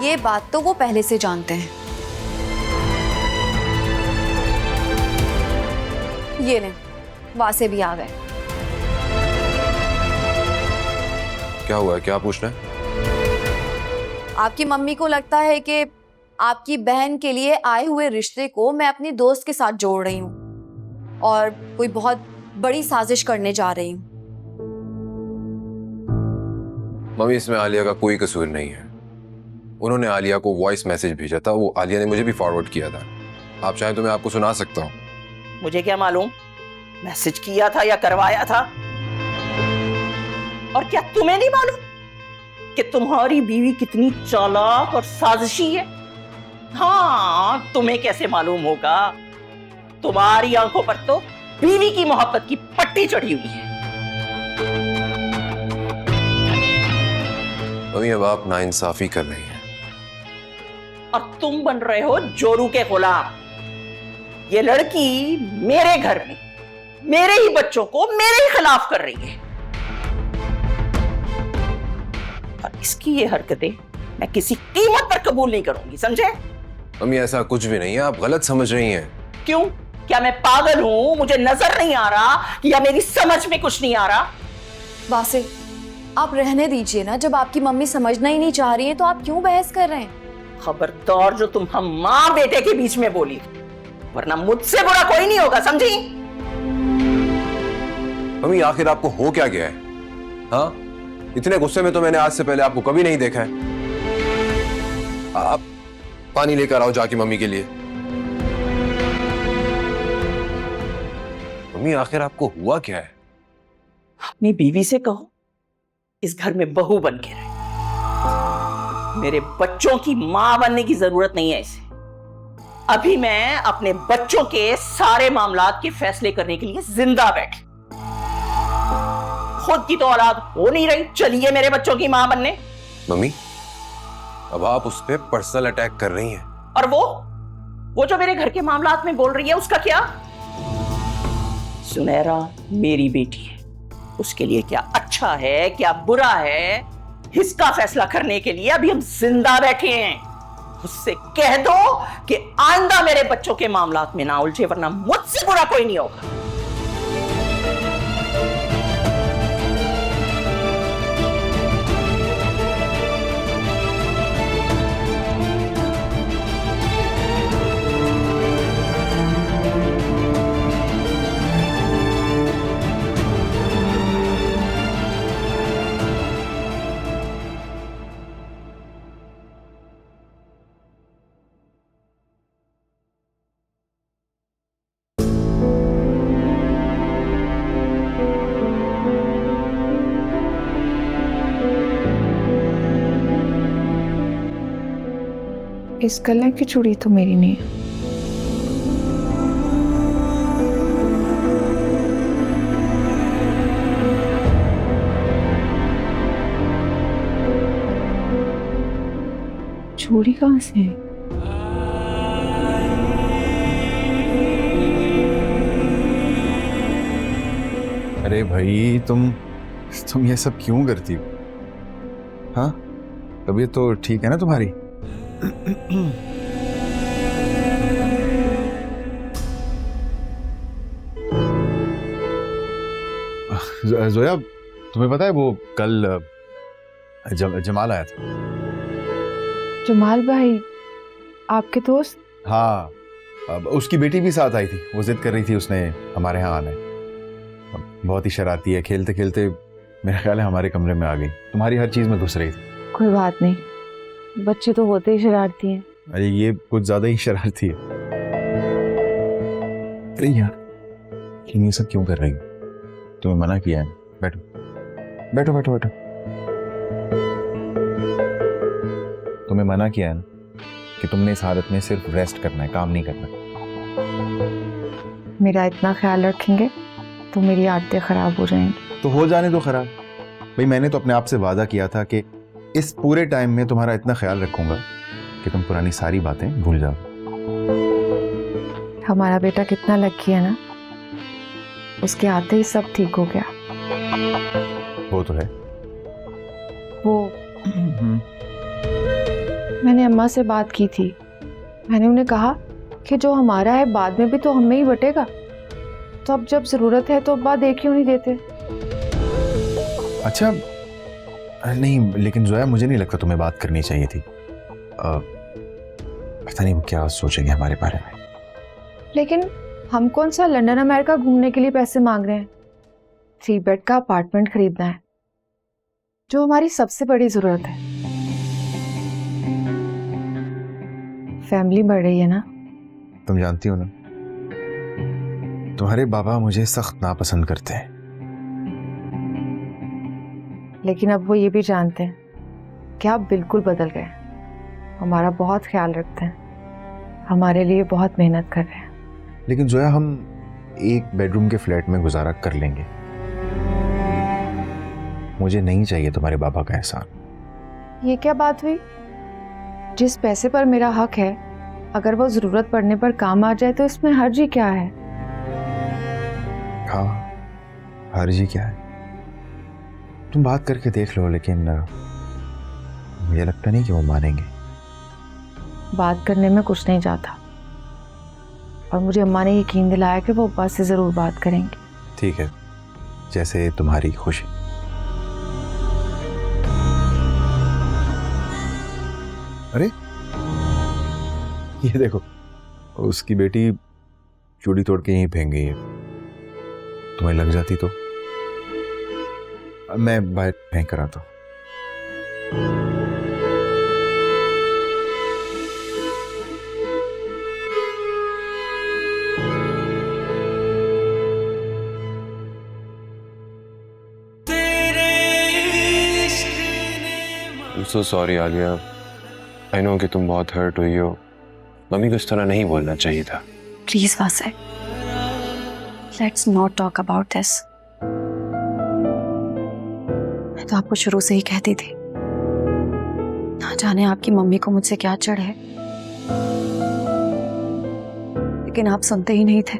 ये बात तो वो पहले से जानते हैं। ये लें, वासे भी आ गए। क्या हुआ है, क्या पूछना है? आपकी मम्मी को लगता है कि आपकी बहन के लिए आए हुए रिश्ते को मैं अपनी दोस्त के साथ जोड़ रही हूँ और कोई बहुत बड़ी साजिश करने जा रही हूँ। मम्मी, इसमें आलिया का कोई कसूर नहीं है। उन्होंने आलिया को वॉइस मैसेज भेजा था, वो आलिया ने मुझे भी फॉरवर्ड किया था। आप चाहें तो मैं आपको सुना सकता हूँ। मुझे क्या मालूम मैसेज किया था या करवाया था? और क्या तुम्हें नहीं मालूम कि तुम्हारी बीवी कितनी चालाक और साजिशी है? हाँ, तुम्हें कैसे मालूम होगा? तुम्हारी आंखों पर तो बीवी की मोहब्बत की पट्टी चढ़ी हुई है। मम्मी, अब आप नाइंसाफी कर रही हैं। और तुम बन रहे हो जोरू के गुलाम। ये लड़की मेरे घर में मेरे ही बच्चों को मेरे ही खिलाफ कर रही है और इसकी ये हरकतें मैं किसी कीमत पर कबूल नहीं करूंगी, समझे? मम्मी, ऐसा कुछ भी नहीं है, आप गलत समझ रही हैं। क्यों? क्या मैं पागल हूं? मुझे नजर नहीं आ रहा या मेरी समझ में कुछ नहीं आ रहा? वासे, आप रहने दीजिए ना। जब आपकी मम्मी समझना ही नहीं चाह रही है तो आप क्यों बहस कर रहे हैं? खबरदार जो तुम हम मां बेटे के बीच में बोली, वरना मुझसे बुरा कोई नहीं होगा, समझी? मम्मी, आखिर आपको हो क्या गया है? हाँ, इतने गुस्से में तो मैंने आज से पहले आपको कभी नहीं देखा है। आप पानी लेकर आओ जाके मम्मी के लिए। मम्मी, आखिर आपको हुआ क्या है? अपनी बीवी से कहो इस घर में बहू बन के रहे। मेरे बच्चों की मां बनने की जरूरत नहीं है इसे। अभी मैं अपने बच्चों के सारे मामलात के फैसले करने के लिए जिंदा बैठी। खुद की तो औलाद हो नहीं रही, चलिए मेरे बच्चों की मां बनने। मम्मी, अब आप उस पर पर्सनल अटैक कर रही हैं। और वो जो मेरे घर के मामलात में बोल रही है, उसका क्या? सुनहरा मेरी बेटी है, उसके लिए क्या अच्छा है क्या बुरा है, इसका फैसला करने के लिए अभी हम जिंदा बैठे हैं। उससे कह दो कि आइंदा मेरे बच्चों के मामलात में ना उलझे, वरना मुझसे बुरा कोई नहीं होगा। इस गले की चूड़ी तो मेरी नहीं है। चूड़ी कहाँ से है? अरे भाई, तुम ये सब क्यों करती हो? हाँ, तबीयत तो ठीक है ना तुम्हारी? जोया, तुम्हें पता है वो कल जमाल आया था। जमाल भाई आपके दोस्त? हाँ, अब उसकी बेटी भी साथ आई थी। वो जिद कर रही थी उसने हमारे यहाँ आना है। बहुत ही शरारती है, खेलते खेलते मेरा ख्याल है हमारे कमरे में आ गई। तुम्हारी हर चीज में घुस रही थी। कोई बात नहीं, बच्चे तो होते ही शरारती हैं। अरे ये कुछ ज्यादा ही शरारती है। अरे यार, लेकिन ये सब क्यों कर रही हो? तुम्हें मना किया है। बैठो बैठो बैठो बैठो। तुम्हें मना किया है ना कि तुमने इस हालत में सिर्फ रेस्ट करना है, काम नहीं करना। मेरा इतना ख्याल रखेंगे तो मेरी आदतें खराब हो जाएंगी। तो हो जाने दो खराब। भाई, मैंने तो अपने आप से वादा किया था कि इस पूरे टाइम में तुम्हारा इतना ख्याल रखूंगा कि तुम पुरानी सारी बातें भूल जाओ। हमारा बेटा कितना लकी है ना, उसके आते ही सब ठीक हो गया। वो तो है। वो मैंने अम्मा से बात की थी। मैंने उन्हें कहा कि जो हमारा है बाद में भी तो हमें ही बटेगा, तो अब जब ज़रूरत है तो अब्बा दे क्यों नहीं देते? अच्छा नहीं, लेकिन जोया मुझे नहीं लगता तुम्हें बात करनी चाहिए थी। पता नहीं वो क्या सोचेंगे हमारे बारे में। लेकिन हम कौन सा लंदन अमेरिका घूमने के लिए पैसे मांग रहे हैं? 3 बेड का अपार्टमेंट खरीदना है, जो हमारी सबसे बड़ी ज़रूरत है। फैमिली बढ़ रही है ना। तुम जानती हो ना, तुम्हारे बाबा मुझे सख्त नापसंद करते हैं। लेकिन अब वो ये भी जानते हैं कि आप बिल्कुल बदल गए। हमारा बहुत ख्याल रखते हैं, हमारे लिए बहुत मेहनत कर रहे हैं। लेकिन जोया हम एक बेडरूम के फ्लैट में गुजारा कर लेंगे। मुझे नहीं चाहिए तुम्हारे बाबा का एहसान। ये क्या बात हुई? जिस पैसे पर मेरा हक है, अगर वो ज़रूरत पड़ने पर काम आ जाए तो इसमें हर्ज ही क्या है? हाँ, हर्ज ही क्या है? तुम बात करके देख लो, लेकिन मुझे लगता नहीं कि वो मानेंगे। बात करने में कुछ नहीं जाता, और मुझे अम्मा ने यकीन दिलाया कि वो अब्बा से ज़रूर बात करेंगे। ठीक है, जैसे तुम्हारी खुशी। अरे ये देखो, उसकी बेटी चूड़ी तोड़ के यहीं फेंक गई है। तुम्हें लग जाती तो मैं बाहर फेंक कर आता हूं। So sorry Alia, I know कि तुम बहुत हर्ट हुई हो। मम्मी को इस तरह नहीं बोलना चाहिए था। प्लीज वासे, let's not talk about this. मैं तो आपको शुरू से ही कहती थी, ना जाने आपकी मम्मी को मुझसे क्या चढ़ है, लेकिन आप सुनते ही नहीं थे।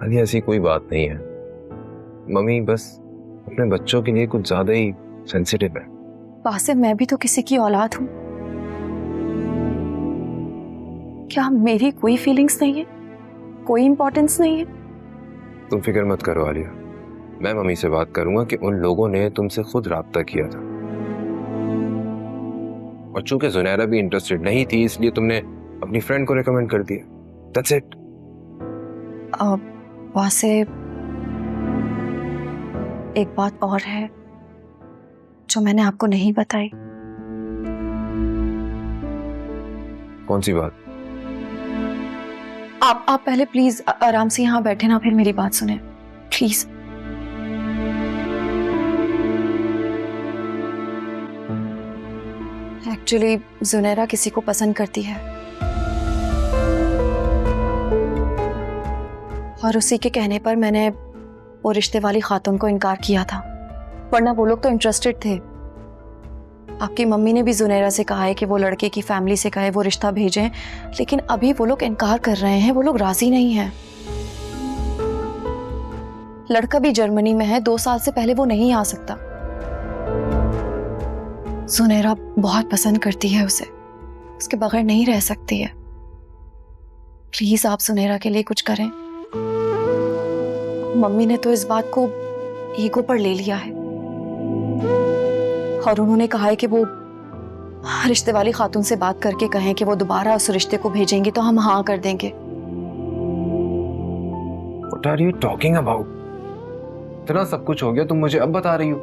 आलिया ऐसी कोई बात नहीं है। मम्मी बस अपने बच्चों के लिए कुछ ज्यादा ही सेंसिटिव है। वासे, मैं भी तो किसी की औलाद हूं। क्या मेरी कोई फीलिंग्स नहीं है, कोई इंपॉर्टेंस नहीं है? तुम फिक्र मत करो आलिया, मैं मम्मी से बात करूंगा कि उन लोगों ने तुमसे खुद राब्ता किया था, और चूंकि जुनैरा भी इंटरेस्टेड नहीं थी इसलिए तुमने अपनी फ्रेंड को रिकमेंड कर दिया। That's it. वासे, एक बात और है जो मैंने आपको नहीं बताई। कौन सी बात? आप पहले प्लीज आराम से यहाँ बैठे ना, फिर मेरी बात सुने प्लीज। एक्चुअली जुनैरा किसी को पसंद करती है, और उसी के कहने पर मैंने वो रिश्ते वाली खातून को इनकार किया था, वरना वो लोग तो इंटरेस्टेड थे। आपकी मम्मी ने भी जुनैरा से कहा है कि वो लड़के की फैमिली से कहे वो रिश्ता भेजें, लेकिन अभी वो लोग इनकार कर रहे हैं, वो लोग राजी नहीं हैं। लड़का भी जर्मनी में है, 2 साल से पहले वो नहीं आ सकता। जुनैरा बहुत पसंद करती है उसे, उसके बगैर नहीं रह सकती है। प्लीज आप जुनैरा के लिए कुछ करें। मम्मी ने तो इस बात को ईगो पर ले लिया है, और उन्होंने कहा है कि वो रिश्ते वाली खातून से बात करके कहें कि वो दोबारा उस रिश्ते को भेजेंगे तो हम हाँ कर देंगे। What are you talking about? इतना सब कुछ हो गया, तुम मुझे अब बता रही हो?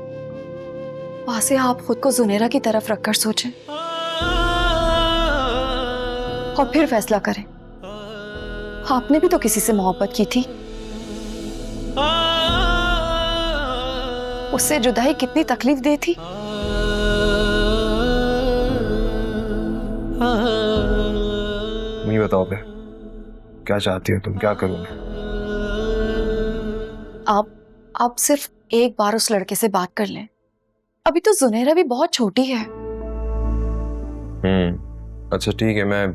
वहां से आप खुद को जुनैरा की तरफ रखकर सोचें और फिर फैसला करें। आपने भी तो किसी से मोहब्बत की थी, उससे जुदाई कितनी तकलीफ दे थी। मुझे बताओ बे, क्या चाहती हो तुम, क्या करूं मैं? आप सिर्फ एक बार उस लड़के से बात कर लें। अभी तो जुनैरा भी बहुत छोटी है। अच्छा ठीक है, मैं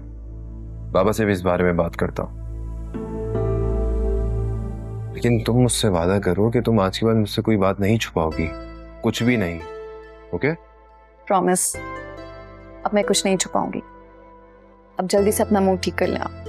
बाबा से भी इस बारे में बात करता हूँ, लेकिन तुम मुझसे वादा करो कि तुम आज के बाद मुझसे कोई बात नहीं छुपाओगी, कुछ भी नहीं। ओके? प्रॉमिस। अब मैं कुछ नहीं छुपाऊंगी। अब जल्दी से अपना मुंह ठीक कर लें आप।